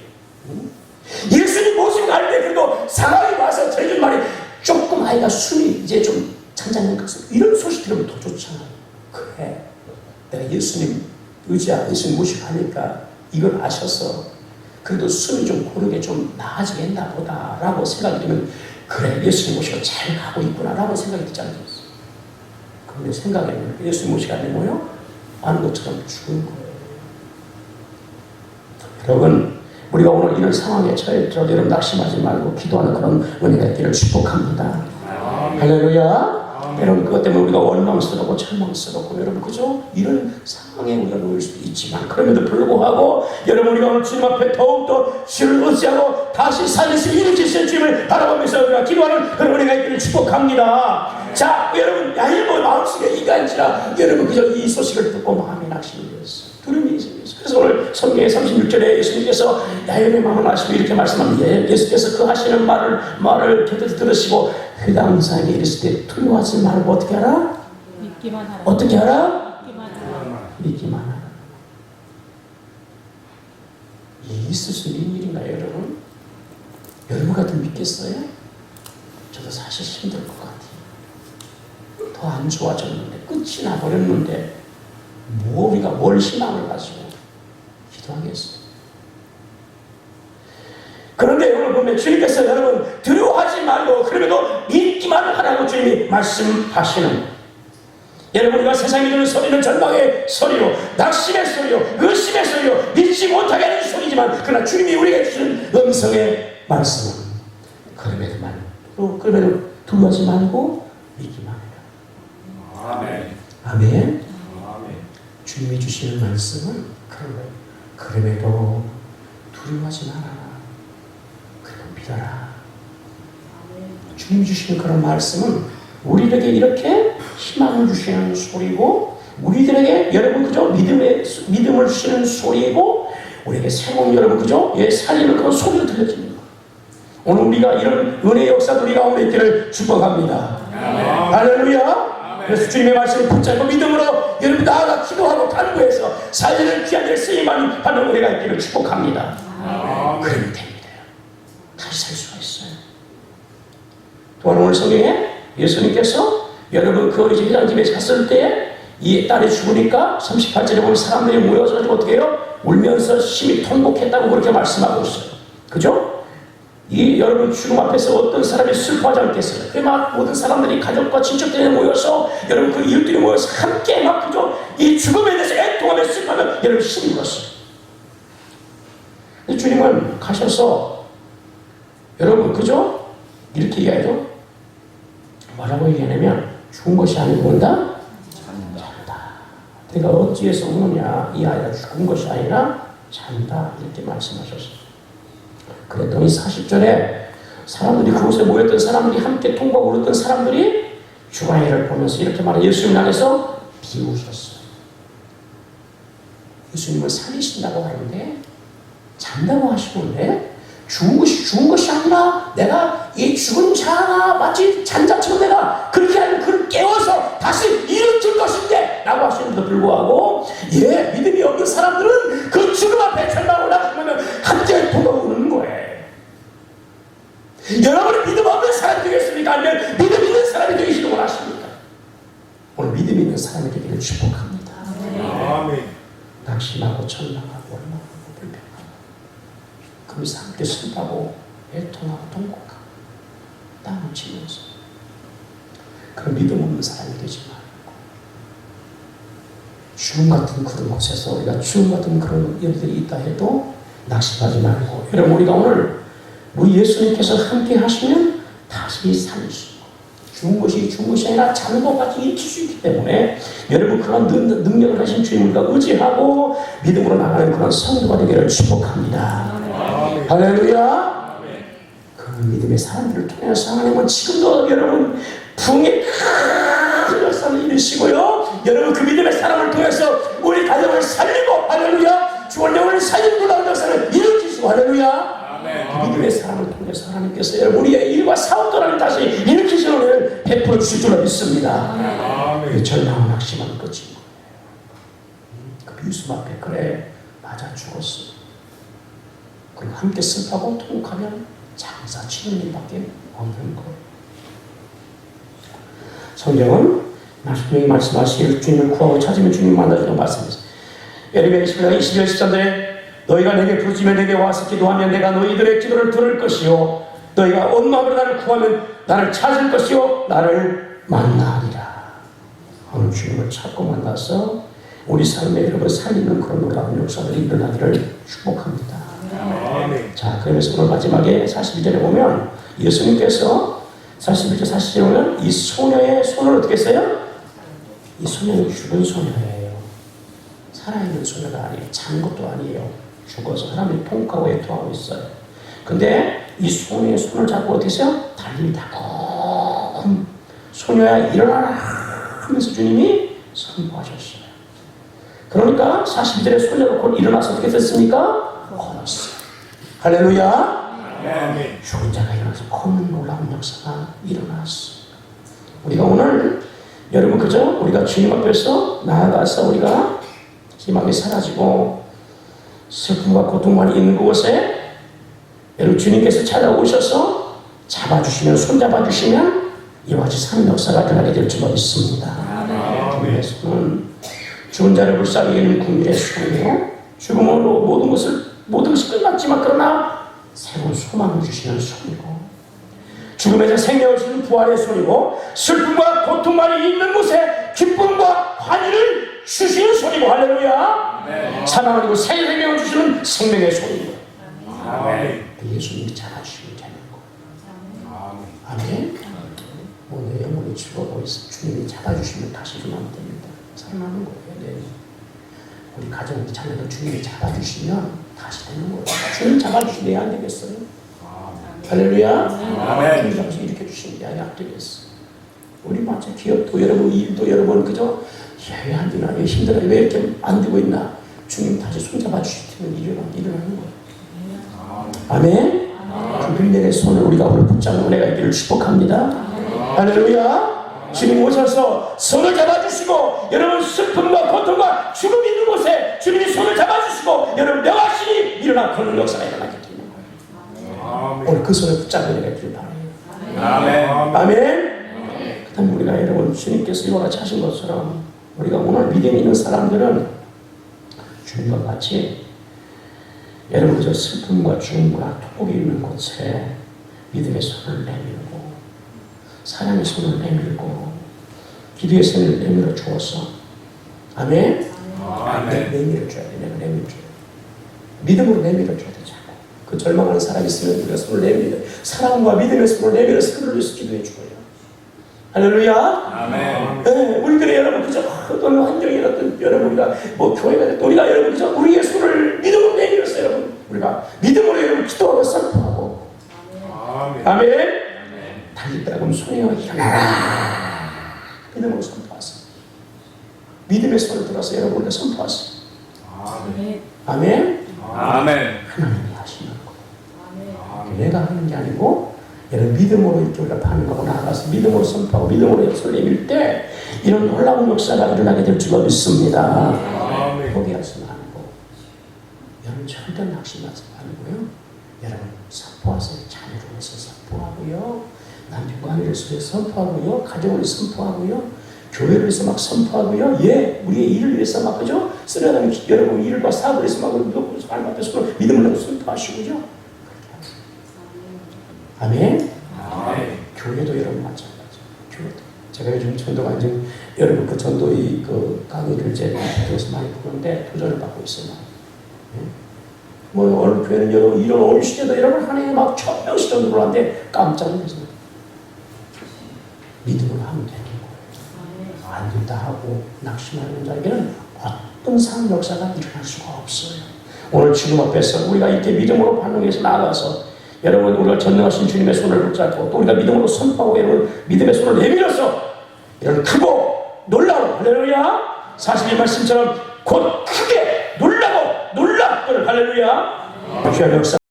예수님 모시고 갈 때 그래도 상황이 와서 들려준 말이 조금 아이가 숨이 이제 좀 찬장는 것을 이런 소식 들으면 더 좋잖아요. 그래 내가 예수님 의지하고 예수님 모시고 가니까 이걸 아셔서 그래도 숨이 좀 고르게 좀 나아지겠나 보다 라고 생각이 들면 그래 예수님 모시고 잘 가고 있구나 라고 생각이 들지 않겠어요. 그런데 생각에는 예수님 모시고 가는 뭐요? 아는 것처럼 죽은 거예요. 여러분 우리가 오늘 이런 상황에 처해져도 여러분 낙심하지 말고 기도하는 그런 은혜가 있기를 축복합니다. 할렐루야. 여러분 그것 때문에 우리가 원망스럽고 절망스럽고 여러분 그죠? 이런 상황에 우리가 놓일 수도 있지만 그럼에도 불구하고 여러분 우리가 오늘 주님 앞에 더욱더 주를 의지하고 다시 살리시고 일으키시는 주님을 바라보면서 우리가 기도하는 그런 은혜가 있기를 축복합니다. 자 여러분 야일보 마음속에 이간지라 여러분 그저 이 소식을 듣고 마음이 낙심이 되었어요. 두려움이 있습니다. 그래서 오늘 성경의 36절에 예수님께서 야일의 마음을 아시고 이렇게 말씀합니다. 예수께서 그 하시는 말을 들으시고 회당장에 이르시되 두려워하지 말고 어떻게 하라? 믿기만 하라. 어떻게 하라? 믿기만 하라. 믿기만 하라. 이게 있을 수 있는 일인가요, 여러분? 여러분 같은 믿겠어요? 저도 사실 힘들 것 같아요. 더 안 좋아졌는데 끝이 나버렸는데 우리가 뭘 희망을 가지고 기도하겠어요? 그런데 오늘 보면 주님께서 여러분 두려워하지 말고 그럼에도 믿기만 하라고 주님이 말씀하시는 여러분 우리가 세상에 들은 소리는 절망의 소리요 낙심의 소리요 의심의 소리요 믿지 못하게 하는 소리지만 그러나 주님이 우리에게 주시는 음성의 말씀은 그럼에도 두려워하지 말고 믿기만 해라. 아멘. 아멘. 아멘. 주님이 주시는 말씀은 그런 거예요. 그럼에도 두려워하지 말아라. 믿어라. 주님이 주시는 그런 말씀은 우리에게 이렇게 희망을 주시는 소리고 우리들에게 여러분 그죠 믿음을 주시는 소리고 우리에게 새로운 여러분 그죠 살리는 그런 소리로 들려지는 거예요. 오늘 우리가 이런 은혜의 역사도 우리 가운데 있기를 축복합니다. 할렐루야. 그래서 주님의 말씀을 붙잡고 믿음으로 여러분 나아가 기도하고 간구해서 살리는 귀한 일 쓰임만 받는 은혜가 있기를 축복합니다. 그러면 됩니다. 다시 살 수가 있어요. 또한 오늘 성경에 예수님께서 여러분 그 어린 회장집에 갔을 때 이 딸이 죽으니까 38절에 보면 사람들이 모여서 어떻게 해요? 울면서 심히 통곡했다고 그렇게 말씀하고 있어요. 그죠? 이 여러분 죽음 앞에서 어떤 사람이 슬퍼하지 않겠어요? 그 막 모든 사람들이 가족과 친척들이 모여서 여러분 그 이웃들이 모여서 함께 막 그죠? 이 죽음에 대해서 애통하며 슬퍼하며 여러분 힘이 들었어요. 주님은 가셔서 여러분 그죠? 이렇게 얘기하죠. 뭐라고 얘기하냐면 죽은 것이 아니고 뭔다? 잔다. 내가 어찌해서 우느냐 이 아이가 죽은 것이 아니라 잔다 이렇게 말씀하셨어요. 그랬더니 40절에 사람들이 그곳에 모였던 사람들이 함께 통곡하고 울었던 사람들이 죽어이를 보면서 이렇게 말해 예수님 안에서 비우셨어요. 예수님은 살리신다고 하는데 잔다고 하시는데 죽은 것이 아니라 내가 이 죽은 자가 마치 잔자처럼 내가 그렇게 하면 그를 깨워서 다시 일으킬 것인데 라고 하시는데도 불구하고 믿음이 없는 사람들은 그 죽음 앞에 절망을 하시면 함께 도망오는 거예요. 여러분은 믿음 없는 사람이 되겠습니까? 아니면 믿음 있는 사람이 되기를 원하십니까? 오늘 믿음 있는 사람이 되기를 축복합니다. 아멘. 낙심하고 절망하고 원망하고 불평하고 그러면서 함께 슬퍼하고 애통하고 통곡하고 땀을 치면서 그런 믿음 없는 사람이 되지 말고 죽음 같은 그런 곳에서 우리가 죽음 같은 그런 일들이 있다 해도 낙심하지 말고 여러분 우리가 오늘 우리 예수님께서 함께 하시면 다시 살릴 수 있고 죽은 것이 아니라 자는 것 같이 일으킬 수 있기 때문에 여러분 그런 능력을 하신 주님을 우리가 의지하고 믿음으로 나가는 그런 성도가 되기를 축복합니다. 아멘. 할렐루야. 그 믿음의 사람들을 통해서 하나님은 지금도 여러분 풍의 큰 역사를 이루시고요 여러분 그 믿음의 사람을 통해서 우리 가정을 살리고 할렐루야 죽은 영혼을 살리는 놀라운 역사를 일으키시고 할렐루야 그 믿음의 사람을 통해서 하나님께서 여러분 우리의 일과 사업도를 다시 일으키시는 은혜를 베풀어 주실 줄로 믿습니다. 아멘. 절망 낙심하는 거지 그 비웃음 앞에 그래 맞아 죽었어 그리고 함께 슬퍼하고 통곡하면 장사 치는 일밖에 없는 거예요. 성경은 분명히 말씀하시기를 주님을 구하고 찾으면 주님 만나주는 말씀입니다. 예레미야 21장 22절 13절에 너희가 내게 부르짖으면 내게 와서 기도하면 내가 너희들의 기도를 들을 것이요 너희가 온 마음으로 나를 구하면 나를 찾을 것이요 나를 만나리라. 오늘 주님을 찾고 만나서 우리 삶에 여러분 살리는 그런 놀라운 역사들이 일어나기를 축복합니다. 아멘. 아멘. 자, 그러면서 오늘 마지막에 42절에 보면 예수님께서 41절 40절에 보면 이 소녀의 손을 어떻게 했어요? 이 소녀는 죽은 소녀예요. 살아있는 소녀가 아니에요. 잔 것도 아니에요. 죽어서 사람들이 통곡하고 애통하고 있어요. 근데 이 소녀의 손을 잡고 어떻게 했어요? 달립니다. 소녀야 일어나라 하면서 주님이 선포하셨어요. 그러니까 42절에 소녀가 곧 일어나서 어떻게 됐습니까? 걸었어요. 할렐루야. 아멘. 죽은 자가 일어나서 걷는 놀라운 역사가 일어났어. 우리가 오늘 여러분 그죠? 우리가 주님 앞에서 나아가서 우리가 희망이 사라지고 슬픔과 고통만 있는 그곳에 여러분 주님께서 찾아오셔서 잡아주시면 손잡아주시면 이와 같이 산 역사가 일어나게 될 줄 믿습니다. 주님의 손은 죽은 자를 불쌍히 여기는 국민의 손이요 죽음으로 모든 것이 끝났지만 그러나 새로운 소망을 주시는 손이고 죽음에서 생명을 주는 부활의 손이고 슬픔과 고통만이 있는 곳에 기쁨과 환희를 주시는 손이고 할렐루야. 사랑 아니고 새 생명을 주시는 생명의 손이고 예수님이 잡아주시면 되는 거. 아멘. 내 영혼이 죽어가고 있어. 주님이 잡아주시면 다시 일어나면 됩니다. 살만한 거예요. 네. 우리 가정 자녀도 주님이 잡아주시면 다시 되는 거예요. 주님 잡아주시면 안 되겠어요? 할렐루야. 주님 잡아서 이렇게 주시면 안 되겠어. 우리 마치 기업도 여러분, 일도 여러분 그죠? 왜 안 되나? 왜 힘들어? 왜 이렇게 안 되고 있나? 주님 다시 손잡아 주시면 일어나는 거예요. 아멘. 그 빌면의 손을 우리가 오늘 붙잡는 은혜가 있기를 축복합니다. 할렐루야. 주님 오셔서 손을 잡아주시고 여러분 슬픔과 고통과 죽음이 있는 곳에 주님이 손을 잡아주시고 여러분 명하시니 일어나 그런 역사가 일어나게 되는 거예요. 오늘 그 손을 붙잡는 은혜가 있기를 바라요. 아멘. 그 다음에 우리가 여러분 주님께서 이와 같이 하신 것처럼 우리가 오늘 믿음이 있는 사람들은 주님과 같이 여러분 저 슬픔과 죽음과 통곡이 있는 곳에 믿음의 손을 내밀고 사랑의 손을 내밀고 기도의 손을 내밀어 주어서 아멘. 내밀어 줘야 돼. 내가 내밀어 줘야 돼. 믿음으로 내밀어 줘야 돼. 자꾸 그 절망하는 사람이 있으면 우리가 손을 내밀어 사랑과 믿음의 손을 내밀어서 그들을 기도해 주고요. 할렐루야. 아멘. 네, 우리들의 여러분 그저 어떤 환경이라든 여러분 우리가 뭐 교회가 됐든 우리가 여러분 그저 우리의 손을 믿음으로 내밀어서 여러분 우리가 믿음으로 여러분 기도하고 선포하고 아멘. 달리더라고 소리여 일어나라 믿음으로 선포하세요. 믿음의 손을 들어서 여러분 우리가 선포하세요. 아멘. 하나님이 하시는 거 내가 하는 게 아니고 여러분 믿음으로 이렇게 우리가 반응하고 나아가서 믿음으로 선포하고 믿음으로 손을 내밀 때 이런 놀라운 역사가 일어나게 될 줄 믿습니다. 포기하지 말고 여러분 절대 낙심하지 말고요. 여러분 선포하세요. 자녀를 위해서 선포하고요. 남편과 아내를 위해서 선포하고요. 가정을 위해서 선포하고요. 교회를 위해서 막 선포하고요. 우리의 일을 위해서 막 그죠? 쓰려는 여러분 일과 사업을 위해서 막 하나님 앞에서 믿음을 내고 선포하시고요. 아멘. 교회도 여러분 마찬가지. 교회도. 제가 요즘 전도가 이제 여러분 그 전도의 그 강의를 이제 통해서 많이 보는데 도전을 받고 있어요. 뭐 어느 교회는 여러분 이런 어느 시대도 여러분 한 해에 막 1000명씩 정도 하는데 깜짝 놀랐어요. 믿음으로 하면 되는 거예요. 안 된다 하고 낙심하는 자에게는 어떤 상 역사가 일어날 수가 없어요. 오늘 지금 앞에서 우리가 이렇게 믿음으로 반응해서 나아가서 여러분 우리가 전능하신 주님의 손을 붙잡고 또 우리가 믿음으로 선포하고 여러분 믿음의 손을 내밀어서 이런 크고 놀라운 할렐루야 42 말씀처럼 곧 크게 놀라고 놀랍들 할렐루야 귀한 역사